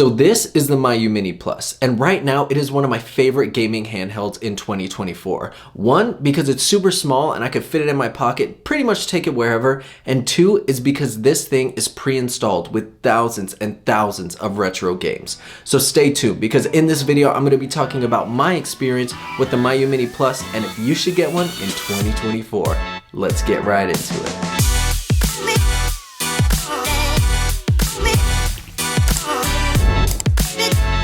So this is the Milo Mini Plus, and right now it is one of my favorite gaming handhelds in 2024. One, because it's super small and I could fit it in my pocket, pretty much take it wherever, and two is because this thing is pre-installed with thousands and thousands of retro games. So stay tuned, because in this video I'm going to be talking about my experience with the Milo Mini Plus and if you should get one in 2024. Let's get right into it.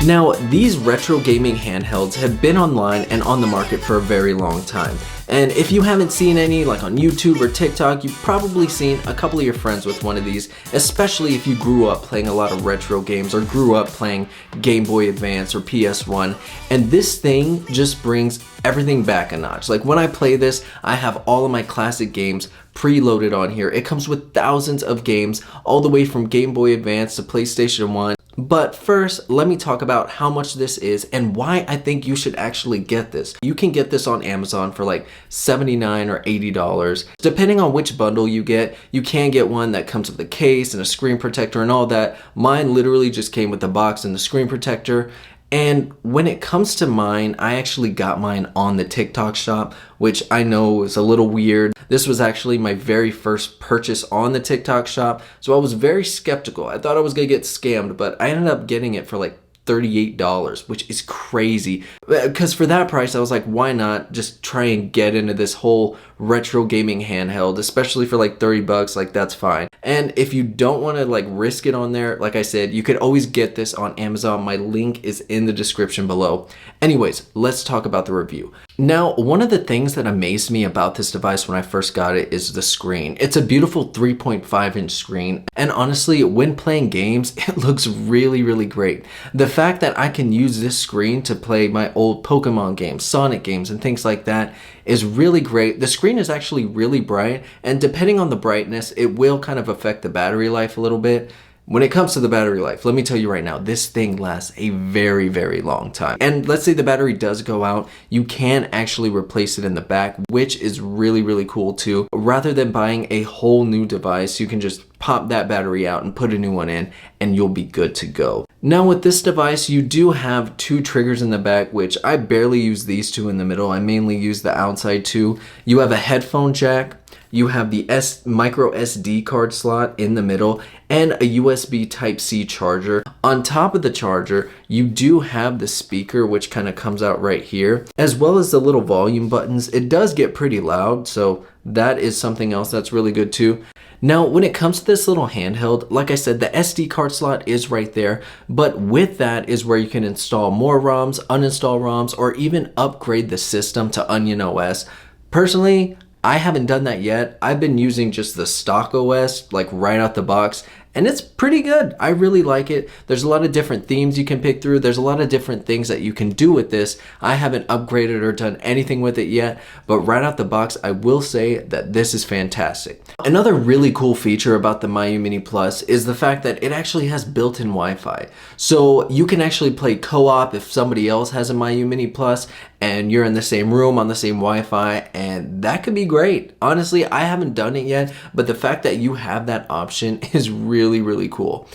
Now, these retro gaming handhelds have been online and on the market for a very long time. And if you haven't seen any, like on YouTube or TikTok, you've probably seen a couple of your friends with one of these, especially if you grew up playing a lot of retro games or grew up playing Game Boy Advance or PS1. And this thing just brings everything back a notch. Like when I play this, I have all of my classic games preloaded on here. It comes with thousands of games, all the way from Game Boy Advance to PlayStation 1. But first, let me talk about how much this is and why I think you should actually get this. You can get this on Amazon for like $79 or $80. Depending on which bundle you get, you can get one that comes with a case and a screen protector and all that. Mine literally just came with the box and the screen protector. And when it comes to mine, I actually got mine on the TikTok shop, which I know is a little weird. This was actually my very first purchase on the TikTok shop, so I was very skeptical. I thought I was gonna get scammed, but I ended up getting it for like $38, which is crazy. Because for that price, I was like, why not just try and get into this whole retro gaming handheld, especially for like 30 bucks, like that's fine. And if you don't want to like risk it on there, like I said, you could always get this on Amazon. My link is in the description below. Anyways, let's talk about the review. Now, one of the things that amazed me about this device when I first got it is the screen. It's a beautiful 3.5-inch screen, and honestly, when playing games, it looks really, really great. The fact that I can use this screen to play my old Pokemon games, Sonic games, and things like that is really great. The screen is actually really bright, and depending on the brightness, it will kind of affect the battery life a little bit. When it comes to the battery life, let me tell you right now, this thing lasts a very, very long time. And let's say the battery does go out, you can actually replace it in the back, which is really, really cool too. Rather than buying a whole new device, you can just pop that battery out and put a new one in, and you'll be good to go. Now with this device, you do have two triggers in the back, which I barely use these two in the middle. I mainly use the outside two. You have a headphone jack. You have the micro SD card slot in the middle and a USB Type-C charger. On top of the charger, you do have the speaker, which kind of comes out right here, as well as the little volume buttons. It does get pretty loud, so that is something else that's really good too. Now, when it comes to this little handheld, like I said, the SD card slot is right there, but with that is where you can install more ROMs, uninstall ROMs, or even upgrade the system to Onion OS. Personally, I haven't done that yet. I've been using just the stock OS, like right out the box, and it's pretty good. I really like it. There's a lot of different themes you can pick through. There's a lot of different things that you can do with this. I haven't upgraded or done anything with it yet, but right out the box, I will say that this is fantastic. Another really cool feature about the Milo Mini Plus is the fact that it actually has built-in Wi-Fi. So you can actually play co-op if somebody else has a Milo Mini Plus and you're in the same room on the same Wi-Fi, and that could be great. Honestly, I haven't done it yet, but the fact that you have that option is really, really cool.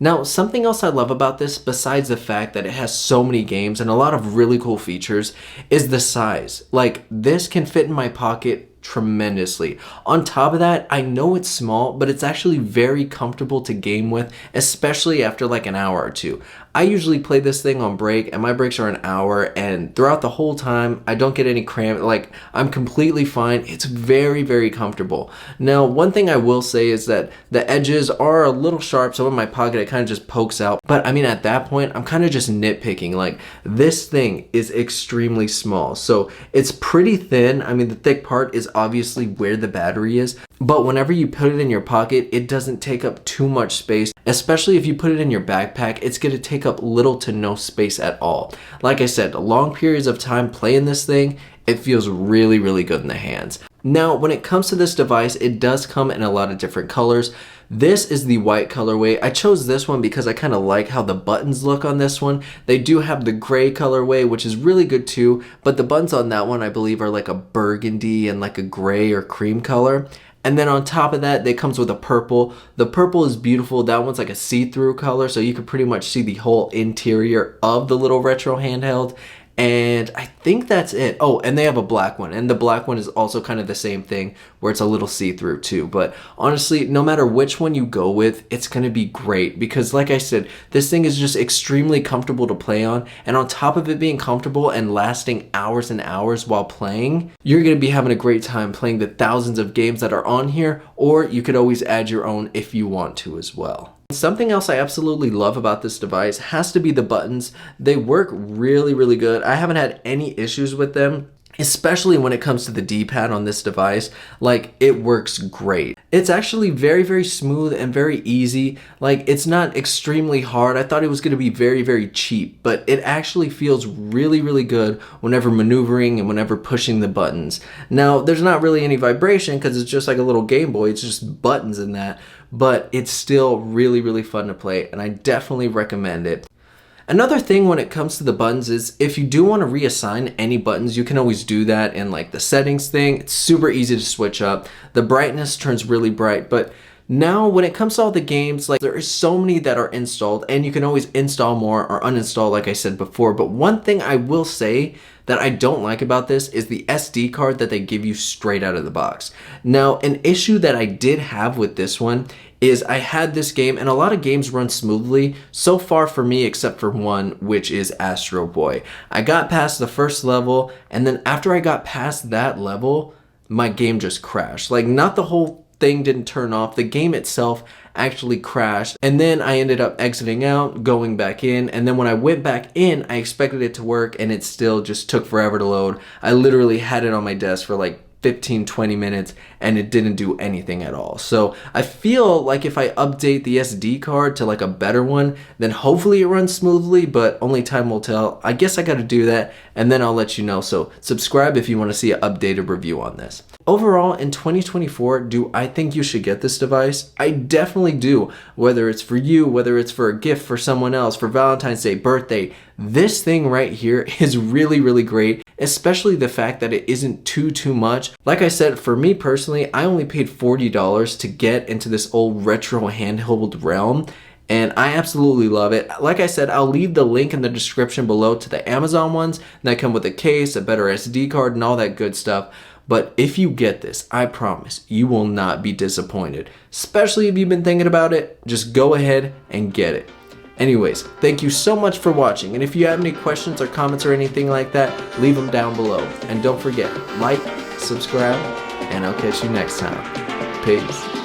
Now, something else I love about this, besides the fact that it has so many games and a lot of really cool features, is the size. Like, this can fit in my pocket tremendously. On top of that, I know it's small, but it's actually very comfortable to game with, especially after like an hour or two. I usually play this thing on break, and my breaks are an hour, and throughout the whole time, I don't get any cramp. Like, I'm completely fine. It's very, very comfortable. Now, one thing I will say is that the edges are a little sharp, so in my pocket, it kind of just pokes out. But I mean, at that point, I'm kind of just nitpicking. Like, this thing is extremely small, so it's pretty thin. I mean, the thick part is obviously where the battery is, but whenever you put it in your pocket, it doesn't take up too much space. Especially if you put it in your backpack, it's going to take up little to no space at all. Like I said, long periods of time playing this thing, it feels really, really good in the hands. Now, when it comes to this device, it does come in a lot of different colors. This is the white colorway. I chose this one because I kind of like how the buttons look on this one. They do have the gray colorway, which is really good too, but the buttons on that one I believe are like a burgundy and like a gray or cream color. And then on top of that, it comes with a purple. The purple is beautiful. That one's like a see-through color, so you can pretty much see the whole interior of the little retro handheld. And I think that's it. Oh, and they have a black one. And the black one is also kind of the same thing where it's a little see-through too. But honestly, no matter which one you go with, it's going to be great because like I said, this thing is just extremely comfortable to play on. And on top of it being comfortable and lasting hours and hours while playing, you're going to be having a great time playing the thousands of games that are on here, or you could always add your own if you want to as well. Something else I absolutely love about this device has to be the buttons. They work really, really good. I haven't had any issues with them, especially when it comes to the D-pad on this device. Like, it works great. It's actually very, very smooth and very easy. Like, it's not extremely hard. I thought it was going to be very, very cheap, but it actually feels really, really good whenever maneuvering and whenever pushing the buttons. Now, there's not really any vibration because it's just like a little Game Boy. It's just buttons in that, but it's still really, really fun to play, and I definitely recommend it. Another thing when it comes to the buttons is if you do want to reassign any buttons, you can always do that in like the settings thing. It's super easy to switch up. The brightness turns really bright, but now when it comes to all the games, like there is so many that are installed and you can always install more or uninstall like I said before. But one thing I will say that I don't like about this is the SD card that they give you straight out of the box. Now, an issue that I did have with this one is I had this game and a lot of games run smoothly so far for me except for one, which is Astro Boy. I got past the first level and then after I got past that level, my game just crashed. Like, not the whole thing didn't turn off, the game itself actually crashed, and then I ended up exiting out, going back in, and then when I went back in, I expected it to work and it still just took forever to load. I literally had it on my desk for like 15-20 minutes and it didn't do anything at all. So I feel like if I update the SD card to like a better one, then hopefully it runs smoothly, but only time will tell. I guess I got to do that and then I'll let you know. So subscribe if you want to see an updated review on this. Overall, in 2024, do I think you should get this device? I definitely do. Whether it's for you, whether it's for a gift for someone else, for Valentine's Day, birthday, this thing right here is really, really great, especially the fact that it isn't too much. Like I said, for me personally, I only paid $40 to get into this old retro handheld realm, and I absolutely love it. Like I said, I'll leave the link in the description below to the Amazon ones that come with a case, a better SD card, and all that good stuff. But if you get this, I promise you will not be disappointed. Especially if you've been thinking about it, just go ahead and get it. Anyways, thank you so much for watching, and if you have any questions or comments or anything like that, leave them down below. And don't forget, like, subscribe, and I'll catch you next time. Peace.